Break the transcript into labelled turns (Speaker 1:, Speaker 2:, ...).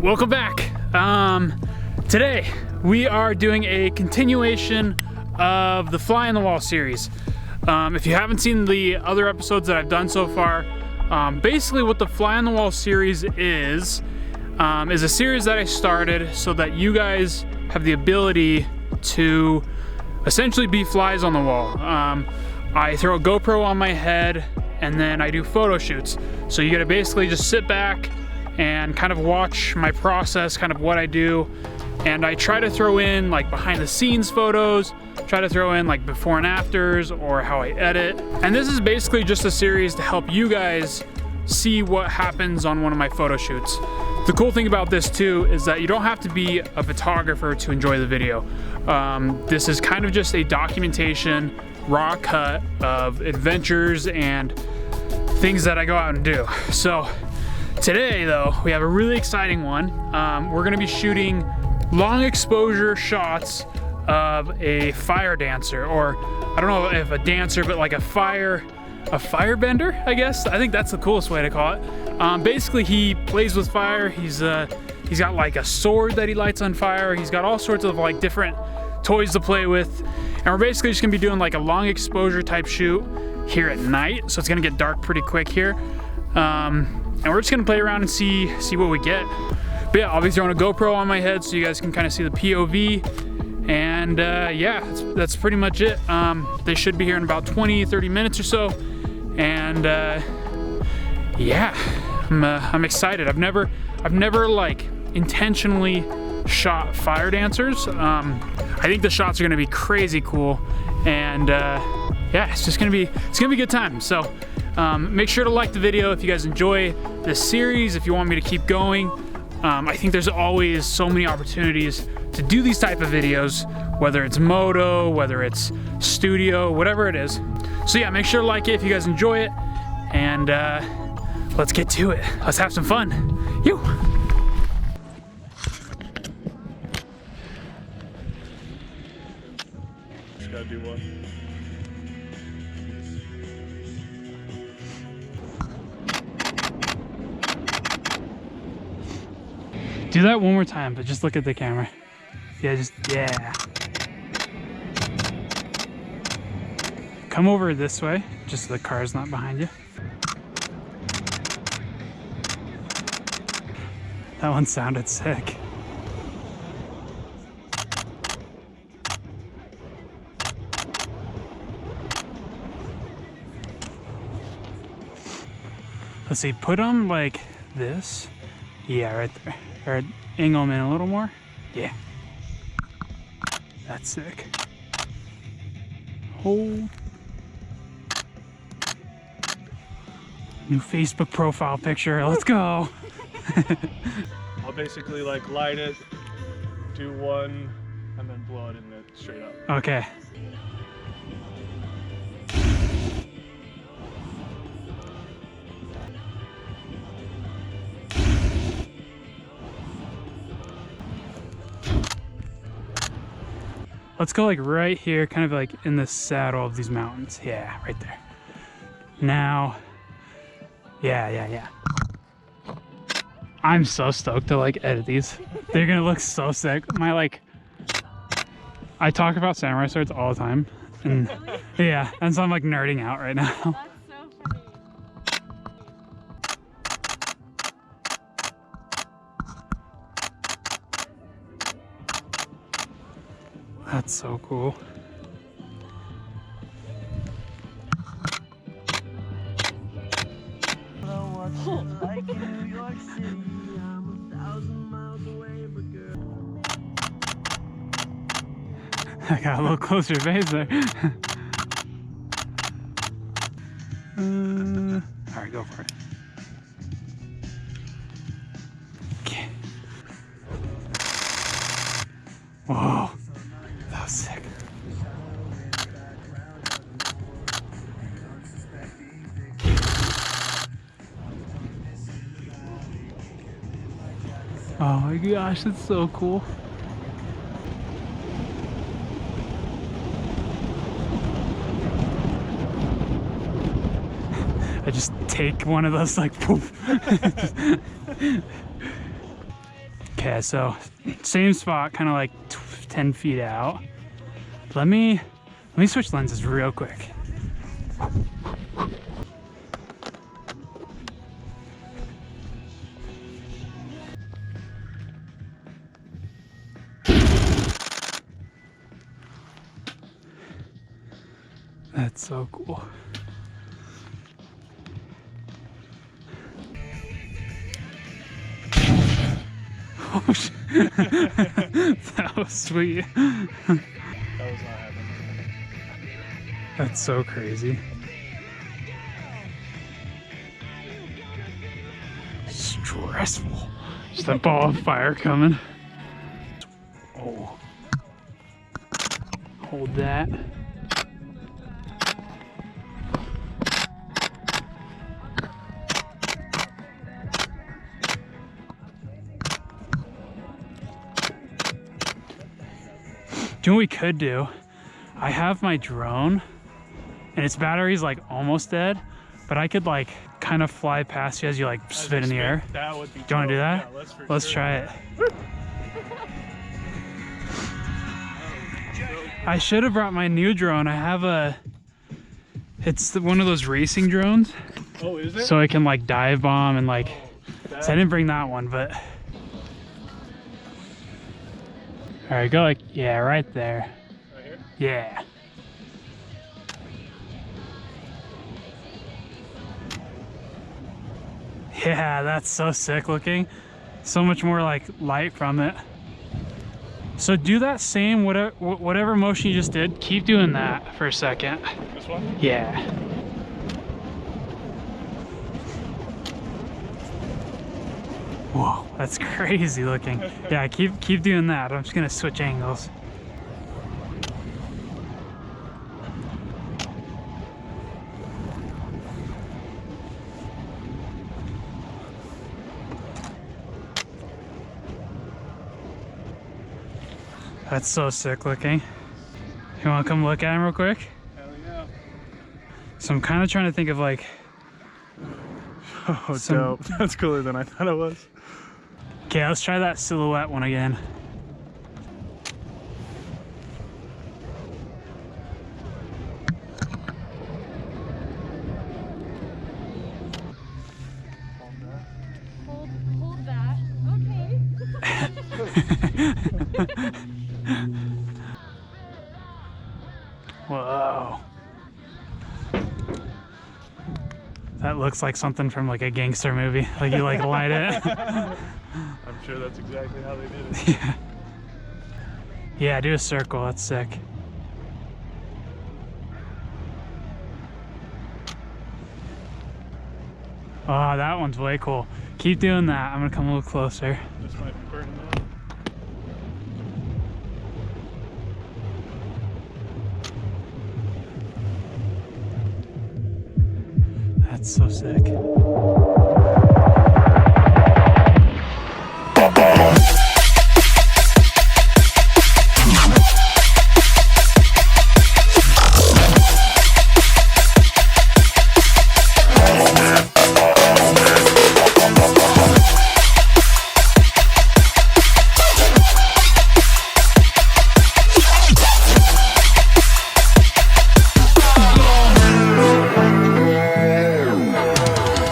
Speaker 1: Welcome back. Today we are doing a continuation of the Fly on the Wall series. If you haven't seen the other episodes that I've done so far, basically what the Fly on the Wall series is a series that I started so that you guys have the ability to essentially be flies on the wall. I throw a GoPro on my head and then I do photo shoots. So you gotta basically just sit back and kind of watch my process, kind of what I do. And I try to throw in like behind the scenes photos, try to throw in like before and afters or how I edit. And this is basically just a series to help you guys see what happens on one of my photo shoots. The cool thing about this too is that you don't have to be a photographer to enjoy the video. This is kind of just a documentation, raw cut of adventures and things that I go out and do. So today though, we have a really exciting one. We're gonna be shooting long exposure shots of a fire dancer, or I don't know if a dancer, but like a firebender, I guess. I think that's the coolest way to call it. Basically he plays with fire. He's got like a sword that he lights on fire. He's got all sorts of like different toys to play with. And we're basically just gonna be doing like a long exposure type shoot here at night. So it's gonna get dark pretty quick here. And we're just gonna play around and see what we get. But yeah, I'll be throwing a GoPro on my head so you guys can kind of see the POV. And yeah, that's pretty much it. They should be here in about 20-30 minutes or so. And yeah, I'm excited. I've never like intentionally shot fire dancers. I think the shots are gonna be crazy cool. And yeah, it's gonna be a good time. So make sure to like the video if you guys enjoy this series, if you want me to keep going. I think there's always so many opportunities to do these type of videos, whether it's moto, whether it's studio, whatever it is. So yeah, make sure to like it if you guys enjoy it, and let's get to it. Let's have some fun. You.
Speaker 2: Just gotta do one.
Speaker 1: Do that one more time, but just look at the camera. Yeah, yeah. Come over this way, just so the car's not behind you. That one sounded sick. Let's see, put them like this. Yeah, right there. Or angle them in a little more. Yeah. That's sick. Hold. New Facebook profile picture. Let's go.
Speaker 2: I'll basically like light it, do one, and then blow it in it straight up.
Speaker 1: Okay. Let's go like right here, kind of like in the saddle of these mountains. Yeah, right there. Now, yeah. I'm so stoked to like edit these. They're gonna look so sick. I talk about samurai swords all the time. And yeah, and so I'm like nerding out right now. That's so cool. I got a little closer face there. Alright, go for it. Okay. Whoa. That was sick. Oh my gosh, that's so cool. I just take one of those like poof. Okay, so same spot, kind of like 10 feet out. Let me switch lenses real quick. That's so cool. Oh, shit. That was sweet.
Speaker 2: That was not happening.
Speaker 1: That's so crazy. Stressful. Just that ball of fire coming. Oh. Hold that. You know what we could do? I have my drone and its battery's like almost dead, but I could like kind of fly past you as you like spin in the air.
Speaker 2: That would be
Speaker 1: Do you want to do that?
Speaker 2: Yeah,
Speaker 1: let's try it. I should have brought my new drone. I have it's one of those racing drones.
Speaker 2: Oh, is it?
Speaker 1: So I can like dive bomb and like, so I didn't bring that one, but. All right, go like, yeah, right there.
Speaker 2: Right here?
Speaker 1: Yeah. Yeah, that's so sick looking. So much more like light from it. So do that same, whatever motion you just did, keep doing that for a second.
Speaker 2: This one?
Speaker 1: Yeah. Whoa, that's crazy looking. Yeah, keep doing that. I'm just gonna switch angles. That's so sick looking. You wanna come look at him real quick?
Speaker 2: Hell yeah.
Speaker 1: So I'm kind of trying to think of like,
Speaker 2: Oh, dope. That's cooler than I thought it was.
Speaker 1: okay, let's try that silhouette one again.
Speaker 3: Hold that. Okay.
Speaker 1: Whoa. That looks like something from like a gangster movie. Like you like light it.
Speaker 2: I'm sure that's exactly how they did it.
Speaker 1: Yeah. Yeah, do a circle. That's sick. Oh, that one's way cool. Keep doing that. I'm gonna come a little closer.
Speaker 2: This might be burning up.
Speaker 1: That's so sick.